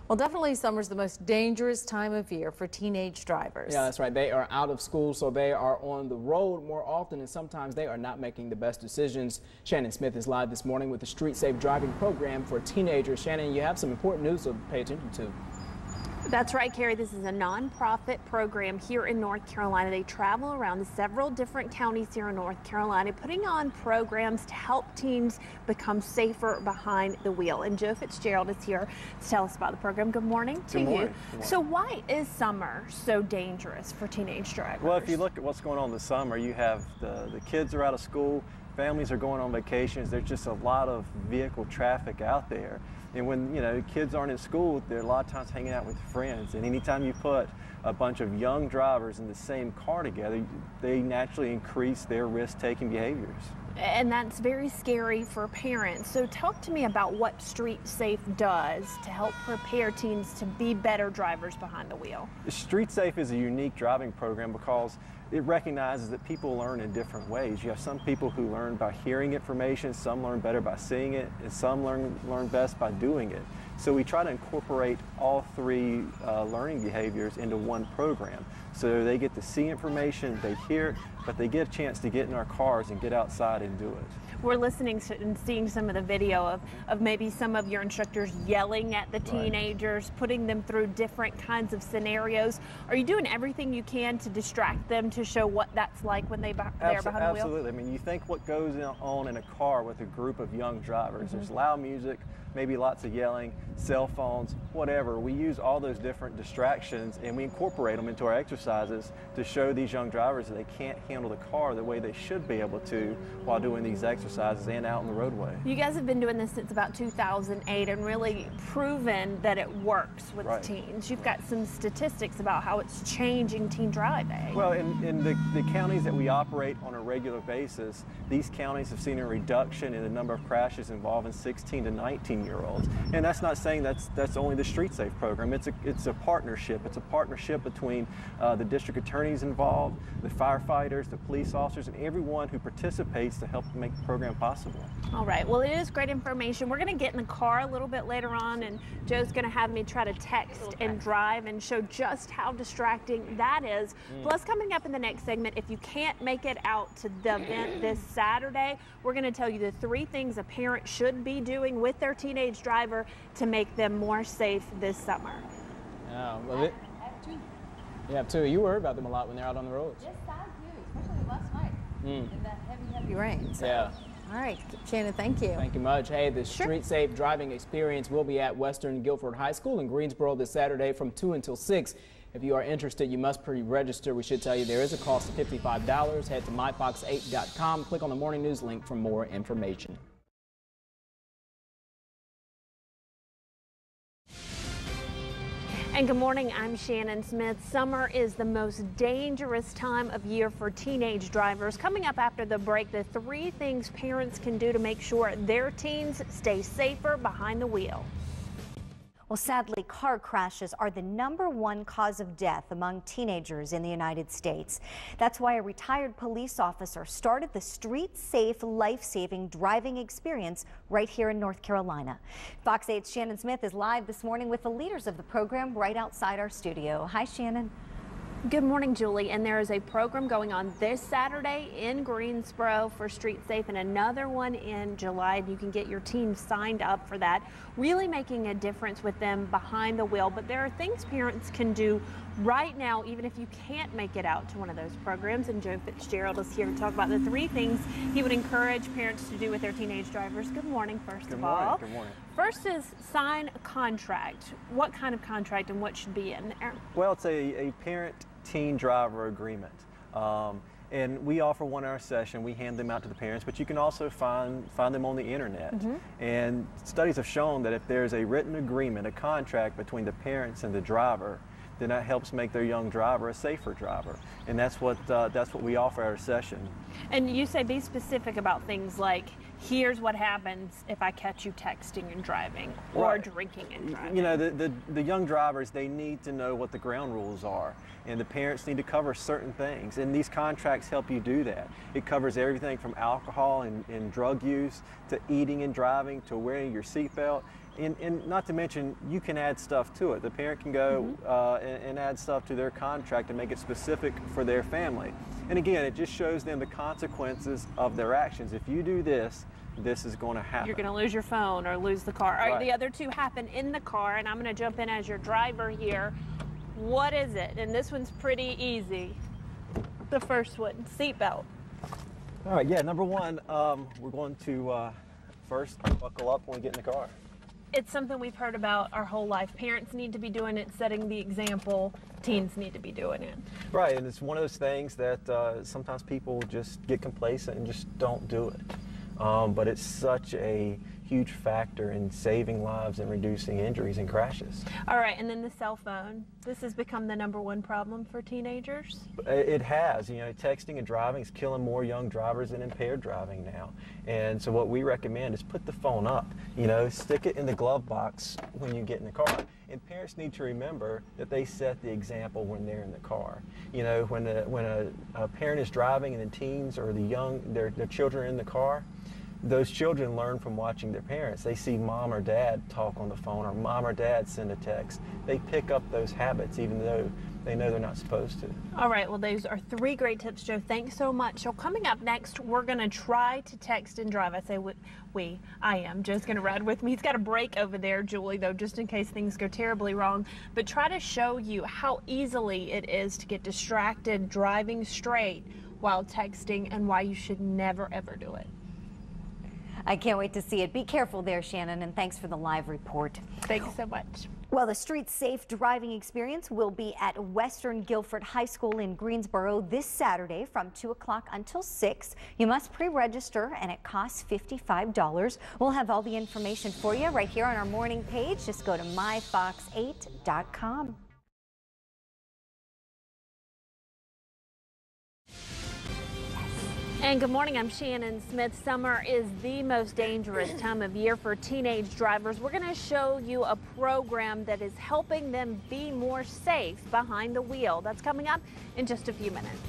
Well, definitely summer's the most dangerous time of year for teenage drivers. Yeah, that's right. They are out of school, so they are on the road more often, and sometimes they are not making the best decisions. Shannon Smith is live this morning with the StreetSafe driving program for teenagers. Shannon, you have some important news to pay attention to. That's right, Carrie. This is a nonprofit program here in North Carolina. They travel around to several different counties here in North Carolina, putting on programs to help teens become safer behind the wheel. And Joe Fitzgerald is here to tell us about the program. Good morning to you. Good morning. So why is summer so dangerous for teenage drivers? Well, if you look at what's going on this summer, you have the kids are out of school, families are going on vacations. There's just a lot of vehicle traffic out there. And when, kids aren't in school, they're a lot of times hanging out with friends. And anytime you put a bunch of young drivers in the same car together, they naturally increase their risk-taking behaviors. And that's very scary for parents. So talk to me about what StreetSafe does to help prepare teens to be better drivers behind the wheel. StreetSafe is a unique driving program because it recognizes that people learn in different ways. You have some people who learn by hearing information, some learn better by seeing it, and some learn best by doing it. So we try to incorporate all three learning behaviors into one program. So they get to see information, they hear it, but they get a chance to get in our cars and get outside and do it. We're listening to and seeing some of the video of maybe some of your instructors yelling at the teenagers, putting them through different kinds of scenarios. Are you doing everything you can to distract them, to show what that's like when they're behind the wheel? Absolutely. I mean, you think what goes on in a car with a group of young drivers. There's loud music, maybe lots of yelling, cell phones, whatever. We use all those different distractions and we incorporate them into our exercises to show these young drivers that they can't handle the car the way they should be able to while doing these exercises and out on the roadway. You guys have been doing this since about 2008 and really proven that it works with teens. You've got some statistics about how it's changing teen driving. Well, in the counties that we operate on a regular basis, these counties have seen a reduction in the number of crashes involving 16 to 19-year-olds. And that's not saying that's only the StreetSafe program. It's a partnership. It's a partnership between the district attorneys involved, the firefighters, the police officers, and everyone who participates to help make the program possible. All right. Well, it is great information. We're going to get in the car a little bit later on, and Joe's going to have me try to text and drive and show just how distracting that is. Plus, coming up in the next segment, if you can't make it out to the event this Saturday, we're going to tell you the 3 things a parent should be doing with their teenage driver to make them more safe this summer. Yeah, well, you have 2. You worry about them a lot when they're out on the roads. Yes, I do, especially last night in that heavy rain. So. Yeah. All right, Shannon, thank you. Thank you much. Hey, the StreetSafe driving experience will be at Western Guilford High School in Greensboro this Saturday from 2 until 6. If you are interested, you must pre-register. We should tell you there is a cost of $55. Head to myfox8.com. Click on the morning news link for more information. And good morning, I'm Shannon Smith. Summer is the most dangerous time of year for teenage drivers. Coming up after the break, the 3 things parents can do to make sure their teens stay safer behind the wheel. Well, sadly, car crashes are the #1 cause of death among teenagers in the United States. That's why a retired police officer started the StreetSafe life-saving driving experience right here in North Carolina. Fox 8's Shannon Smith is live this morning with the leaders of the program right outside our studio. Hi, Shannon. Good morning, Julie. And there is a program going on this Saturday in Greensboro for StreetSafe and another one in July. And you can get your team signed up for that, really making a difference with them behind the wheel. But there are things parents can do right now, even if you can't make it out to one of those programs. And Joe Fitzgerald is here to talk about the 3 things he would encourage parents to do with their teenage drivers. Good morning, first of all. Good morning. First is sign a contract. What kind of contract and what should be in there? Well, it's a parent-teen driver agreement. And we offer 1-hour session. We hand them out to the parents, but you can also find them on the internet. And studies have shown that if there's a written agreement, a contract between the parents and the driver, then that helps make their young driver a safer driver. And that's what we offer at our session. And you say be specific about things like here's what happens if I catch you texting and driving or drinking and driving. You know, the young drivers, they need to know what the ground rules are, and the parents need to cover certain things, and these contracts help you do that. It covers everything from alcohol and drug use to eating and driving to wearing your seatbelt. And not to mention, you can add stuff to it. The parent can go and add stuff to their contract and make it specific for their family. And again, it just shows them the consequences of their actions. If you do this, this is going to happen. You're going to lose your phone or lose the car. All right, the other two happen in the car, and I'm going to jump in as your driver here. What is it? And this one's pretty easy. The first one, seatbelt. All right, yeah, number one, we're going to first buckle up when we get in the car. It's something we've heard about our whole life. Parents need to be doing it, setting the example. Teens need to be doing it. Right, and it's one of those things that sometimes people just get complacent and just don't do it. But it's such a huge factor in saving lives and reducing injuries and crashes. All right, and then the cell phone. This has become the #1 problem for teenagers. It has. You know, texting and driving is killing more young drivers than impaired driving now. And so what we recommend is put the phone up. You know, stick it in the glove box when you get in the car. And parents need to remember that they set the example when they're in the car. You know, when a parent is driving and the teens or their children are in the car, those children learn from watching their parents. They see mom or dad talk on the phone or mom or dad send a text. They pick up those habits even though they know they're not supposed to. All right, well, those are 3 great tips, Joe. Thanks so much. So coming up next, we're going to try to text and drive. I say I am. Joe's going to ride with me. He's got a break over there, Julie, though, just in case things go terribly wrong. But try to show you how easily it is to get distracted driving straight while texting and why you should never, ever do it. I can't wait to see it. Be careful there, Shannon, and thanks for the live report. Thanks so much. Well, the StreetSafe driving experience will be at Western Guilford High School in Greensboro this Saturday from 2 o'clock until 6. You must pre-register, and it costs $55. We'll have all the information for you right here on our morning page. Just go to myfox8.com. And good morning, I'm Shannon Smith. Summer is the most dangerous time of year for teenage drivers. We're going to show you a program that is helping them be more safe behind the wheel. That's coming up in just a few minutes.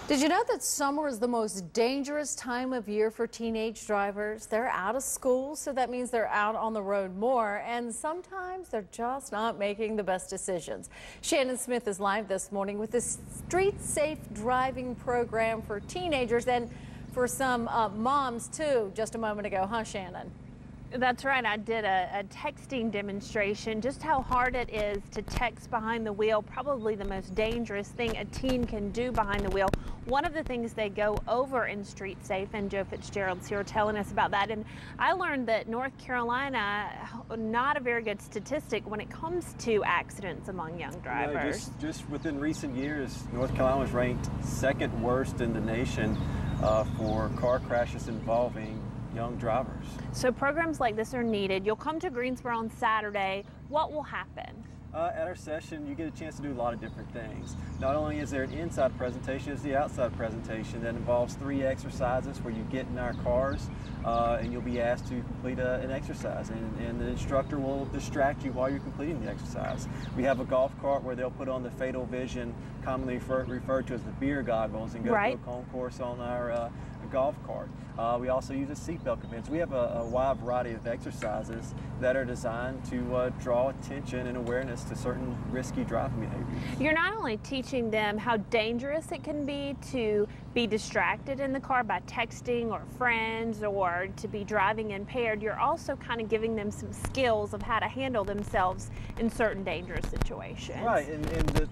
Did you know that summer is the most dangerous time of year for teenage drivers? They're out of school, so that means they're out on the road more, and sometimes they're just not making the best decisions. Shannon Smith is live this morning with the StreetSafe driving program for teenagers and for some moms too just a moment ago, huh, Shannon? That's right. I did a texting demonstration, just how hard it is to text behind the wheel, probably the most dangerous thing a teen can do behind the wheel. One of the things they go over in StreetSafe, and Joe Fitzgerald's here telling us about that. And I learned that North Carolina, not a very good statistic when it comes to accidents among young drivers. Just within recent years, North Carolina was ranked 2nd worst in the nation for car crashes involving young drivers. So programs like this are needed. You'll come to Greensboro on Saturday. What will happen? At our session, you get a chance to do a lot of different things. Not only is there an inside presentation, there's the outside presentation that involves 3 exercises where you get in our cars and you'll be asked to complete an exercise, and the instructor will distract you while you're completing the exercise. We have a golf cart where they'll put on the Fatal Vision, commonly referred to as the beer goggles, and go through a concourse on our golf cart. We also use a seatbelt convention. We have a wide variety of exercises that are designed to draw attention and awareness to certain risky driving behaviors. You're not only teaching them how dangerous it can be to be distracted in the car by texting or friends or to be driving impaired, you're also kind of giving them some skills of how to handle themselves in certain dangerous situations. Right, and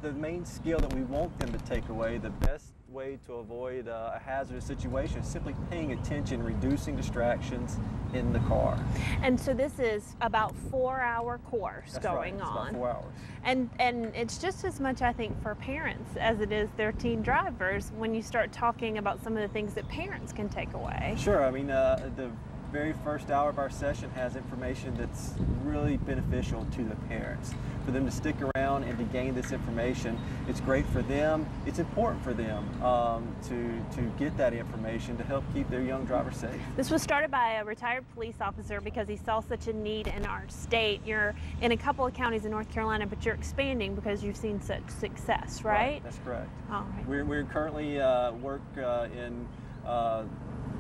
the main skill that we want them to take away, the best way to avoid a hazardous situation is simply paying attention, reducing distractions in the car. And so this is about 4-hour course going on. About 4 hours. And it's just as much, I think, for parents as it is their teen drivers when you start talking about some of the things that parents can take away. Sure, I mean, very first hour of our session has information that's really beneficial to the parents. For them to stick around and to gain this information, it's great for them. It's important for them to get that information to help keep their young drivers safe. This was started by a retired police officer because he saw such a need in our state. You're in a couple of counties in North Carolina, but you're expanding because you've seen such success, right? That's correct. All right. We're currently work in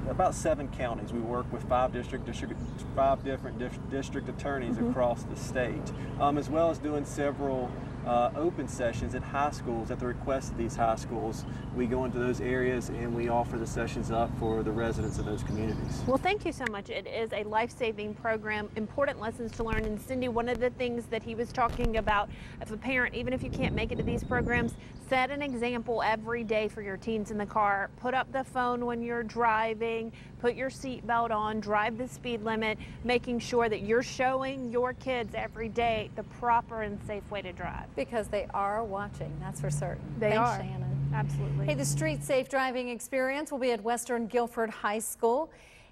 about 7 counties. We work with 5 different district attorneys across the state, as well as doing several open sessions at high schools. At the request of these high schools, we go into those areas and we offer the sessions up for the residents of those communities. Well, thank you so much. It is a life-saving program, important lessons to learn. And Cindy, one of the things that he was talking about, if a parent, even if you can't make it to these programs, set an example every day for your teens in the car. Put up the phone when you're driving, put your seatbelt on, drive the speed limit, making sure that you're showing your kids every day the proper and safe way to drive. Because they are watching, that's for certain. They Thanks, are. Shannon. Absolutely. Hey, the Street Safe driving experience will be at Western Guilford High School.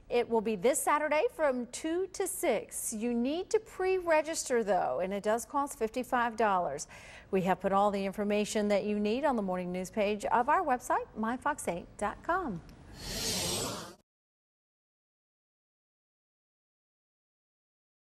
It will be this Saturday from 2 to 6. You need to pre-register though, and it does cost $55. We have put all the information that you need on the morning news page of our website, myfox8.com.